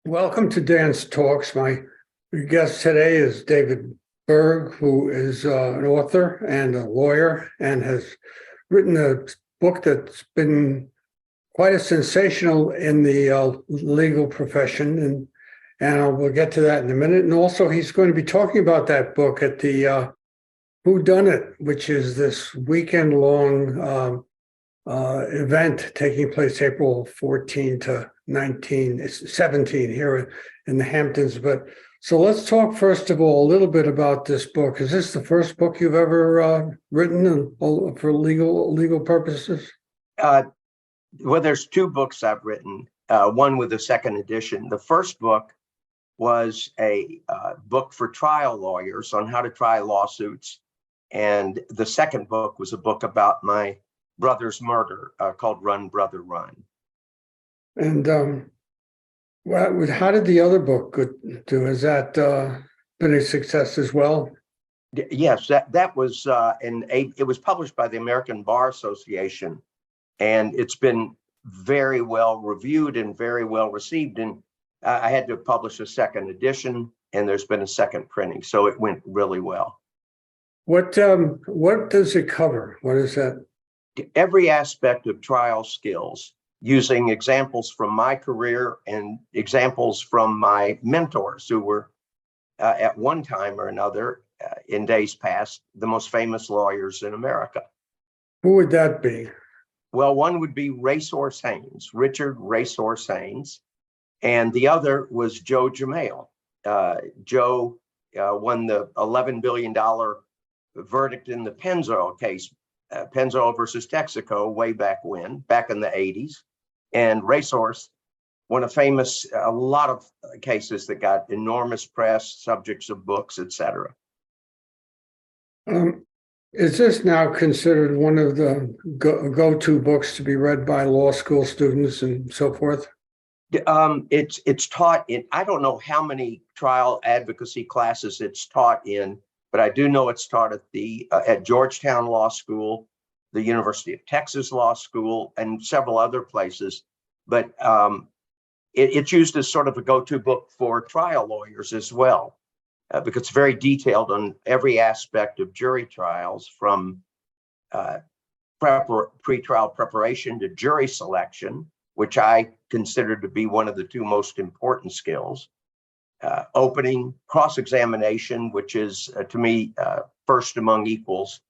Welcome to Dan's Talks. My guest today is David Berg, who is an author and a lawyer and has written a book that's been quite a sensational in the legal profession. And we'll get to that in a minute. And also, he's going to be talking about that book at the Who Done It, which is this weekend-long event taking place April 14 to 17 here in the Hamptons. But so let's talk first of all a little bit about this book. Is this the first book you've ever written for legal purposes? Well, there's two books I've written, one with a second edition. The first book was a book for trial lawyers on how to try lawsuits. And the second book was a book about my brother's murder called Run, Brother, Run. And how did the other book do? Has that been a success as well? Yes, that was it was published by the American Bar Association, and it's been very well reviewed and very well received. And I had to publish a second edition, and there's been a second printing, so it went really well. What does it cover? What is that? Every aspect of trial skills, using examples from my career and examples from my mentors who were at one time or another in days past the most famous lawyers in America. Who would that be? Well, one would be Racehorse Haynes, Richard Racehorse Haynes, and the other was Joe Jamail. Joe won the $11 billion verdict in the Pennzoil case, Pennzoil versus Texaco, way back in the 80s. And Racehorse won a lot of cases that got enormous press, subjects of books, etc. Is this now considered one of the go-to books to be read by law school students and so forth? It's taught in, I don't know how many trial advocacy classes it's taught in, but I do know it's taught at Georgetown Law School, the University of Texas Law School, and several other places. But it's used as sort of a go-to book for trial lawyers as well, because it's very detailed on every aspect of jury trials, from pretrial preparation to jury selection, which I consider to be one of the two most important skills. Opening, cross-examination, which is, to me, first among equals,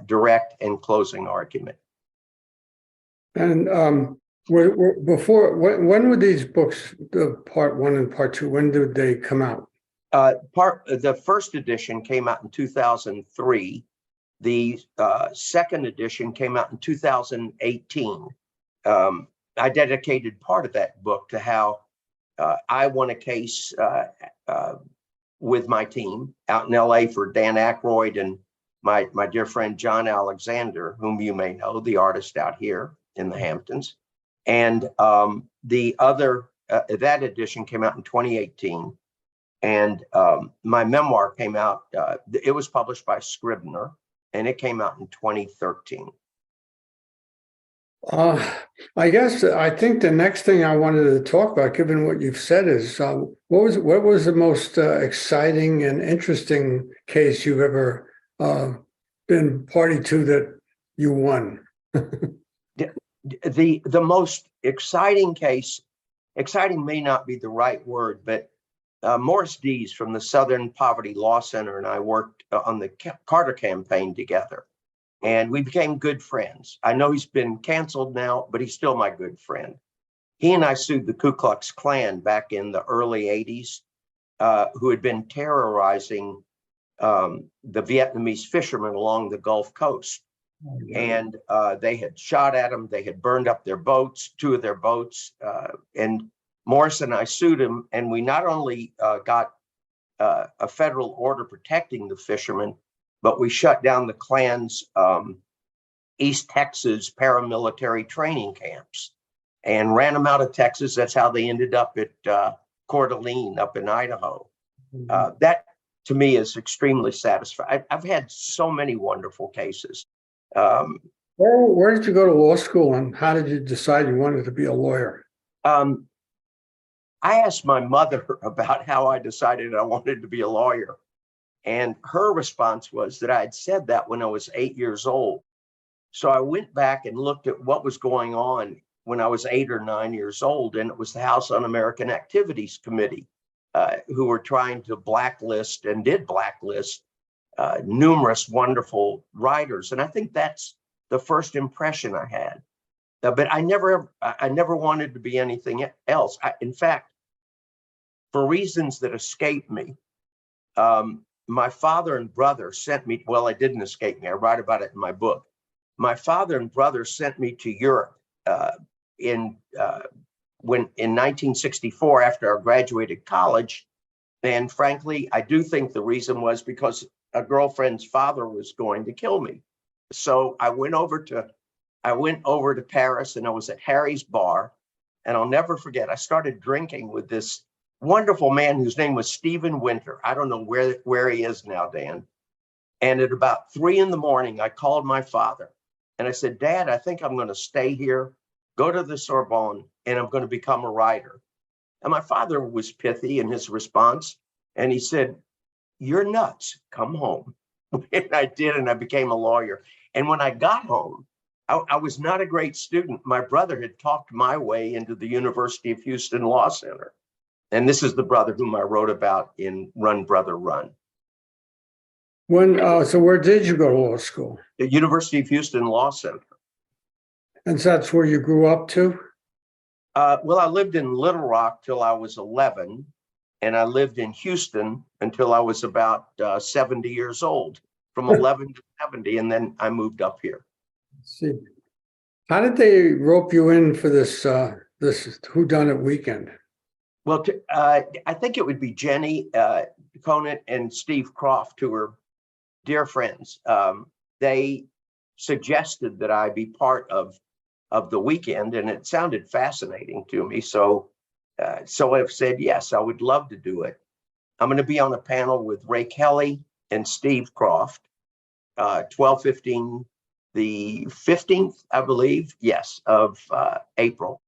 direct and closing argument. And when were these books, the part one and part two, when did they come out? The first edition came out in 2003. The second edition came out in 2018. I dedicated part of that book to how I won a case with my team out in LA for Dan Aykroyd and my dear friend John Alexander, whom you may know, the artist out here in the Hamptons. And the other, that edition came out in 2018. And my memoir came out, it was published by Scribner, and it came out in 2013. I think the next thing I wanted to talk about, given what you've said, is what was the most exciting and interesting case you've ever been party to that you won? The most exciting case, exciting may not be the right word, but Morris Dees from the Southern Poverty Law Center and I worked on the Carter campaign together. And we became good friends. I know he's been canceled now, but he's still my good friend. He and I sued the Ku Klux Klan back in the early 80s, who had been terrorizing the Vietnamese fishermen along the Gulf Coast. Oh, yeah. And they had shot at them. They had burned up their boats, two of their boats. And Morris and I sued him. And we not only got a federal order protecting the fishermen, but we shut down the Klan's East Texas paramilitary training camps and ran them out of Texas. That's how they ended up at Coeur d'Alene up in Idaho. Mm-hmm. That, to me, is extremely satisfying. I've had so many wonderful cases. Where did you go to law school, and how did you decide you wanted to be a lawyer? I asked my mother about how I decided I wanted to be a lawyer. And her response was that I had said that when I was 8 years old. So I went back and looked at what was going on when I was 8 or 9 years old. And it was the House Un-American Activities Committee who were trying to blacklist and did blacklist numerous wonderful writers. And I think that's the first impression I had. But I never wanted to be anything else. In fact, for reasons that escape me, my father and brother sent me, well, it didn't escape me. I write about it in my book. My father and brother sent me to Europe in 1964 after I graduated college. And frankly, I do think the reason was because a girlfriend's father was going to kill me. So I went over to Paris, and I was at Harry's bar. And I'll never forget, I started drinking with this wonderful man whose name was Stephen Winter. I don't know where he is now, Dan. And at about 3 a.m, I called my father and I said, Dad, I think I'm going to stay here, go to the Sorbonne, and I'm going to become a writer. And my father was pithy in his response. And he said, you're nuts, come home. And I did, and I became a lawyer. And when I got home, I was not a great student. My brother had talked my way into the University of Houston Law Center. And this is the brother whom I wrote about in Run, Brother, Run. So where did you go to law school? The University of Houston Law Center. And so that's where you grew up to? Well, I lived in Little Rock till I was 11, and I lived in Houston until I was about 70 years old, from 11 to 70, and then I moved up here. Let's see. How did they rope you in for this whodunit weekend? Well, I think it would be Jenny Conant and Steve Croft, who are dear friends. They suggested that I be part of the weekend, and it sounded fascinating to me. So I've said, yes, I would love to do it. I'm going to be on a panel with Ray Kelly and Steve Croft, 12:15, the 15th, I believe, yes, of April.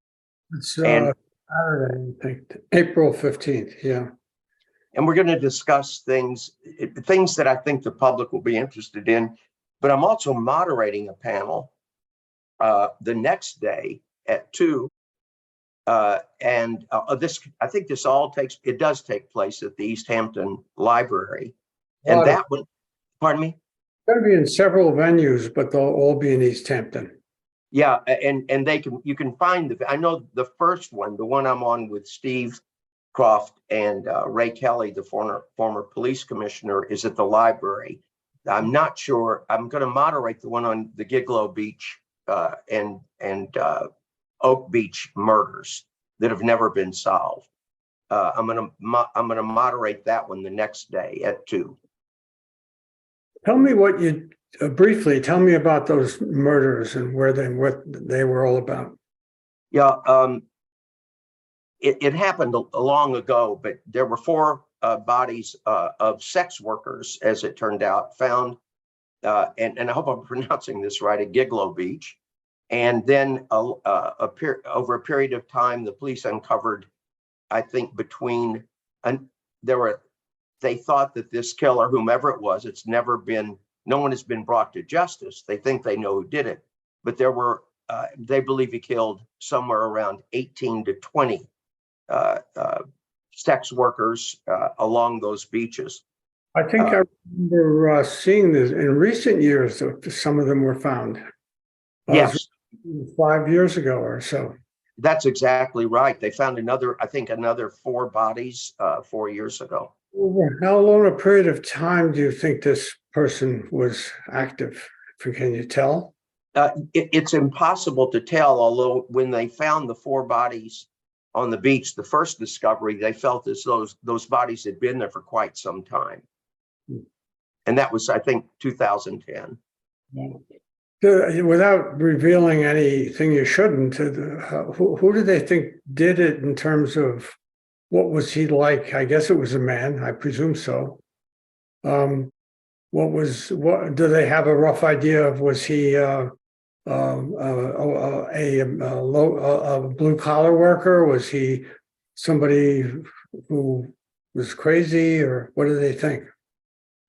It's Saturday, I think, April 15th, yeah. And we're going to discuss things that I think the public will be interested in. But I'm also moderating a panel the next day at 2. I think this does take place at the East Hampton Library. And that one, pardon me? It's going to be in several venues, but they'll all be in East Hampton. Yeah, and you can find I know the first one, the one I'm on with Steve Croft and Ray Kelly, the former police commissioner, is at the library. I'm not sure. I'm going to moderate the one on the Gigolo Beach and Oak Beach murders that have never been solved. I'm going to moderate that one the next day at 2. Tell me briefly tell me about those murders and what they were all about. Yeah, it happened long ago, but there were 4 bodies of sex workers, as it turned out, found, and I hope I'm pronouncing this right, at Gigolo Beach. And then over a period of time, the police uncovered, I think, they thought that this killer, whomever it was, no one has been brought to justice. They think they know who did it, but they believe he killed somewhere around 18 to 20 sex workers along those beaches. I think I remember seeing this in recent years. Some of them were found. Yes. 5 years ago or so. That's exactly right. They found another 4 bodies 4 years ago. Over how long a period of time do you think this person was active? Can you tell? It's impossible to tell, although when they found the 4 bodies on the beach, the first discovery, they felt as those bodies had been there for quite some time. And that was, I think, 2010. Without revealing anything you shouldn't, who do they think did it in terms of what was he like? I guess it was a man, I presume so. What do they have a rough idea of? Was he a blue collar worker? Was he somebody who was crazy, or what do they think?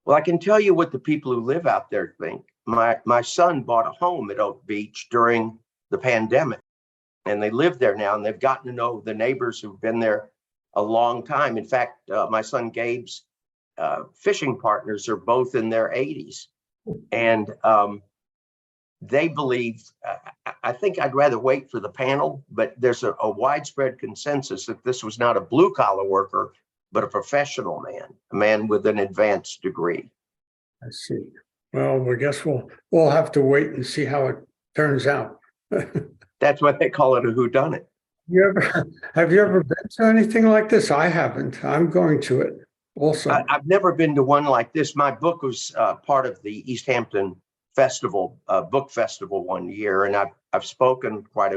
Well, I can tell you what the people who live out there think. My son bought a home at Oak Beach during the pandemic, and they live there now, and they've gotten to know the neighbors who've been there a long time. In fact, my son Gabe's fishing partners are both in their 80s, and they believe, I think I'd rather wait for the panel, but there's a widespread consensus that this was not a blue collar worker, but a professional man, a man with an advanced degree. I see. Well, I guess we'll have to wait and see how it turns out. That's what they call it, a whodunit. Have you ever been to anything like this? I haven't. I'm going to it also. I've never been to one like this. My book was part of the East Hampton Festival, book festival one year, and I've spoken quite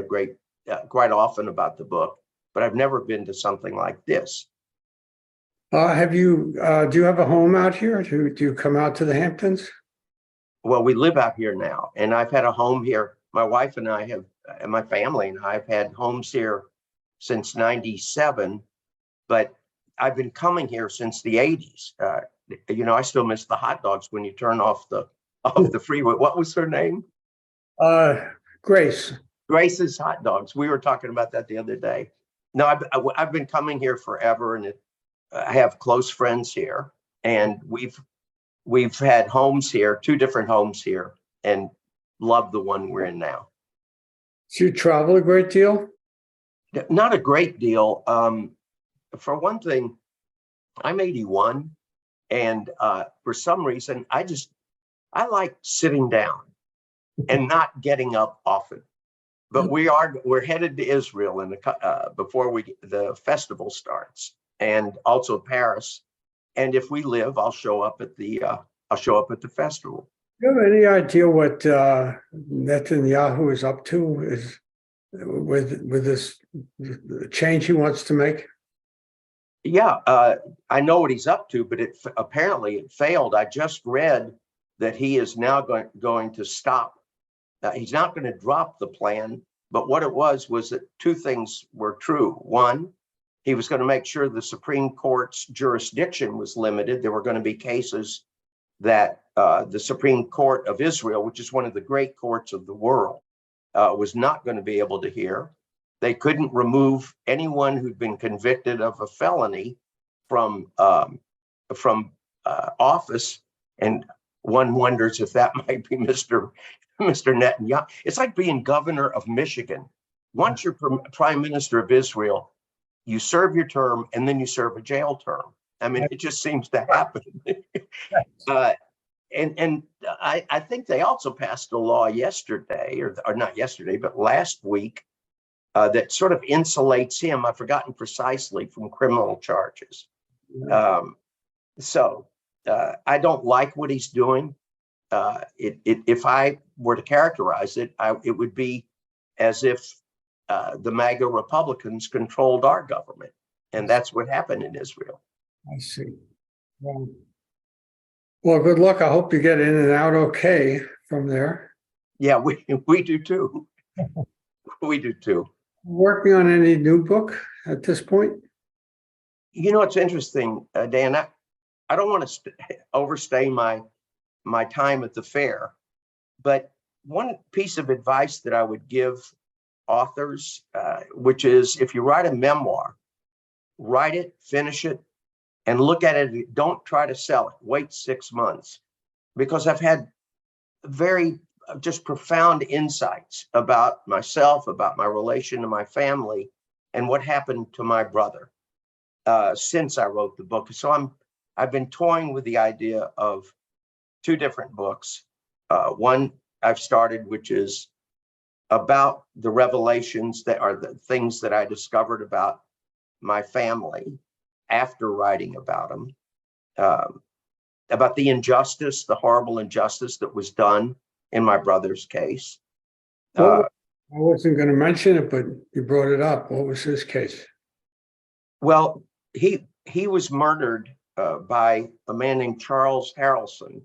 often about the book, but I've never been to something like this. Do you have a home out here? Do you come out to the Hamptons? Well, we live out here now, and I've had a home here. My wife and I have, and my family and I have had homes here since '97, but I've been coming here since the '80s. I still miss the hot dogs when you turn off the freeway. What was her name? Grace. Grace's Hot Dogs. We were talking about that the other day. No, I've been coming here forever, and I have close friends here, and we've had homes here, 2 different homes here, and love the one we're in now. Do you travel a great deal? Not a great deal. For one thing, I'm 81, and for some reason, I like sitting down and not getting up often. But we're headed to Israel before the festival starts, and also Paris. And if we live, I'll show up at the festival. Do you have any idea what Netanyahu is up to with this change he wants to make? Yeah, I know what he's up to, but apparently it failed. I just read that he is now going to stop. He's not going to drop the plan, but what it was that 2 things were true. One, he was going to make sure the Supreme Court's jurisdiction was limited. There were going to be cases that the Supreme Court of Israel, which is one of the great courts of the world, was not going to be able to hear. They couldn't remove anyone who'd been convicted of a felony from office, and one wonders if that might be Mr. Netanyahu. It's like being governor of Michigan. Once you're prime minister of Israel, you serve your term and then you serve a jail term. I mean, it just seems to happen. And I think they also passed a law yesterday, or not yesterday, but last week, that sort of insulates him, I've forgotten precisely, from criminal charges. So I don't like what he's doing. If I were to characterize it, it would be as if the MAGA Republicans controlled our government. And that's what happened in Israel. I see. Well, good luck. I hope you get in and out okay from there. Yeah, we do too. We do too. Working on any new book at this point? It's interesting, Dan. I don't want to overstay my time at the fair, but one piece of advice that I would give authors, which is, if you write a memoir, write it, finish it, and look at it. Don't try to sell it. Wait 6 months, because I've had very just profound insights about myself, about my relation to my family, and what happened to my brother since I wrote the book. So I've been toying with the idea of 2 different books. One I've started, which is about the revelations that are the things that I discovered about my family after writing about them, about the injustice, the horrible injustice that was done in my brother's case. I wasn't going to mention it, but you brought it up. What was his case? Well, he was murdered by a man named Charles Harrelson,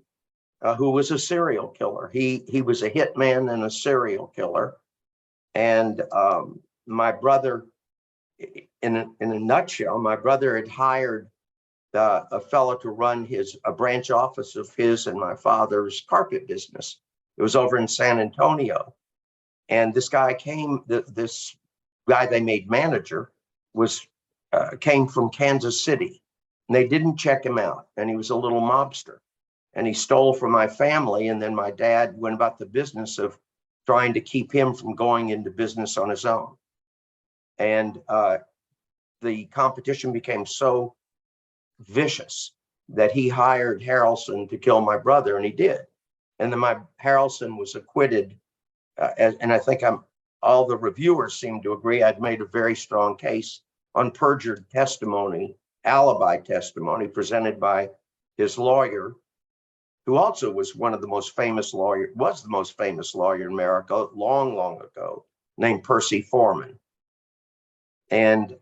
who was a serial killer. He was a hitman and a serial killer. And my brother in a nutshell, my brother had hired a fellow to run a branch office of his and my father's carpet business. It was over in San Antonio. And this guy this guy they made manager came from Kansas City. And they didn't check him out. And he was a little mobster. And he stole from my family. And then my dad went about the business of trying to keep him from going into business on his own. And the competition became so vicious that he hired Harrelson to kill my brother, and he did. And then Harrelson was acquitted, and I think all the reviewers seem to agree I'd made a very strong case on perjured testimony, alibi testimony presented by his lawyer, who also was the most famous lawyer in America long, long ago, named Percy Foreman. And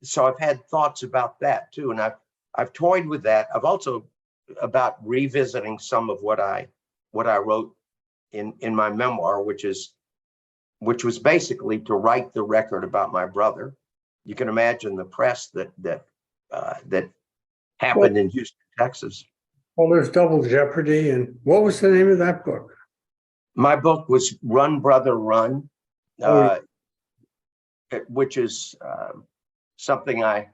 so I've had thoughts about that too, and I've toyed with that. I've also about revisiting some of what I wrote in my memoir, which was basically to write the record about my brother. You can imagine the press that happened in Houston, Texas. Well, there's Double Jeopardy, and what was the name of that book? My book was Run, Brother, Run, which is something I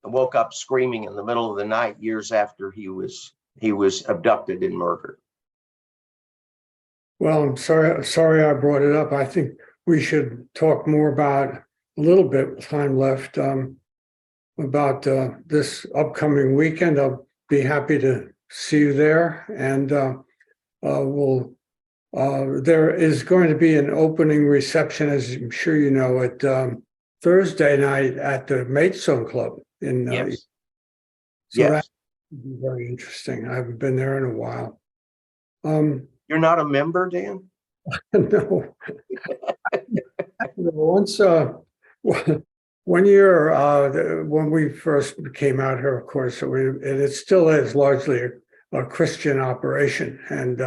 woke up screaming in the middle of the night years after he was abducted and murdered. Well, I'm sorry I brought it up. I think we should talk more about a little bit with time left about this upcoming weekend. I'll be happy to see you there, and there is going to be an opening reception, as I'm sure you know, at Thursday night at the Maidstone Club in Yes. So Yes. that would be very interesting. I haven't been there in a while. You're not a member, Dan? No. Once, one year, when we first came out here, of course, and it still is largely a Christian operation. And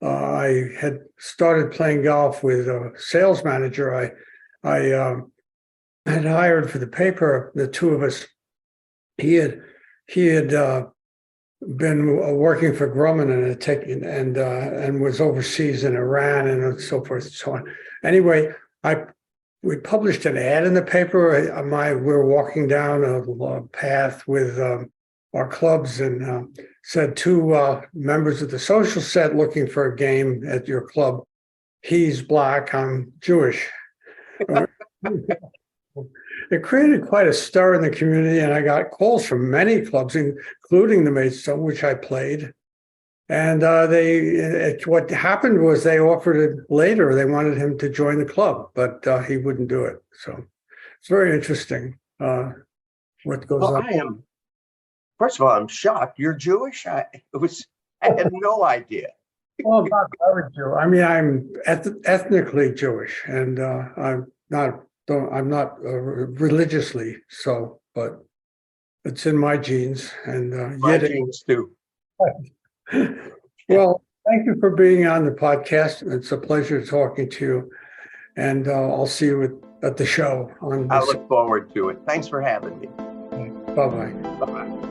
I had started playing golf with a sales manager. I had hired for the paper, the two of us. He had been working for Grumman and was overseas in Iran and so forth and so on. Anyway, we published an ad in the paper. We were walking down a path with our clubs and said two members of the social set looking for a game at your club. He's Black, I'm Jewish. It created quite a stir in the community, and I got calls from many clubs, including the Maidstone, which I played. And what happened was they offered it later. They wanted him to join the club, but he wouldn't do it. So it's very interesting what goes on. First of all, I'm shocked. You're Jewish? I had no idea. Well, I'm not very Jewish. I mean, I'm ethnically Jewish, and I'm not religiously so, but it's in my genes. And my genes too. Well, thank you for being on the podcast. It's a pleasure talking to you, and I'll see you at the show. I look forward to it. Thanks for having me. Bye-bye. Bye-bye.